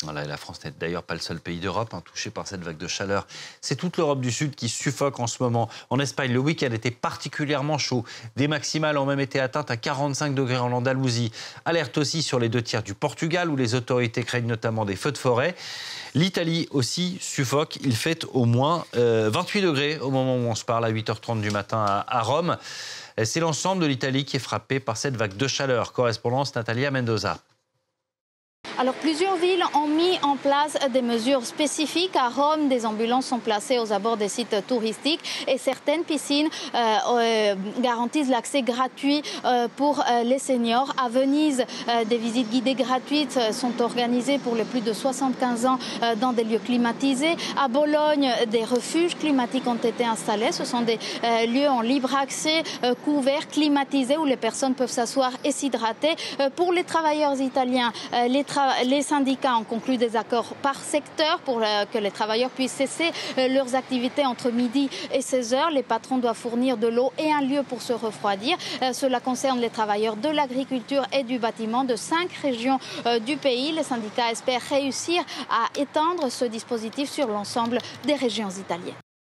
Voilà, et la France n'est d'ailleurs pas le seul pays d'Europe touché par cette vague de chaleur. C'est toute l'Europe du Sud qui suffoque en ce moment. En Espagne, le week-end était particulièrement chaud. Des maximales ont même été atteintes à 45 degrés en Andalousie. Alerte aussi sur les 2 tiers du Portugal, où les autorités craignent notamment des feux de forêt. L'Italie aussi suffoque. Il fait au moins 28 degrés au moment où on se parle, à 8h30 du matin à Rome. C'est l'ensemble de l'Italie qui est frappée par cette vague de chaleur. Correspondance Natalia Mendoza. Alors, plusieurs villes ont mis en place des mesures spécifiques. À Rome, des ambulances sont placées aux abords des sites touristiques et certaines piscines garantissent l'accès gratuit pour les seniors. À Venise, des visites guidées gratuites sont organisées pour les plus de 75 ans dans des lieux climatisés. À Bologne, des refuges climatiques ont été installés. Ce sont des lieux en libre accès, couverts, climatisés, où les personnes peuvent s'asseoir et s'hydrater. Pour les travailleurs italiens, les syndicats ont conclu des accords par secteur pour que les travailleurs puissent cesser leurs activités entre midi et 16h. Les patrons doivent fournir de l'eau et un lieu pour se refroidir. Cela concerne les travailleurs de l'agriculture et du bâtiment de 5 régions du pays. Les syndicats espèrent réussir à étendre ce dispositif sur l'ensemble des régions italiennes.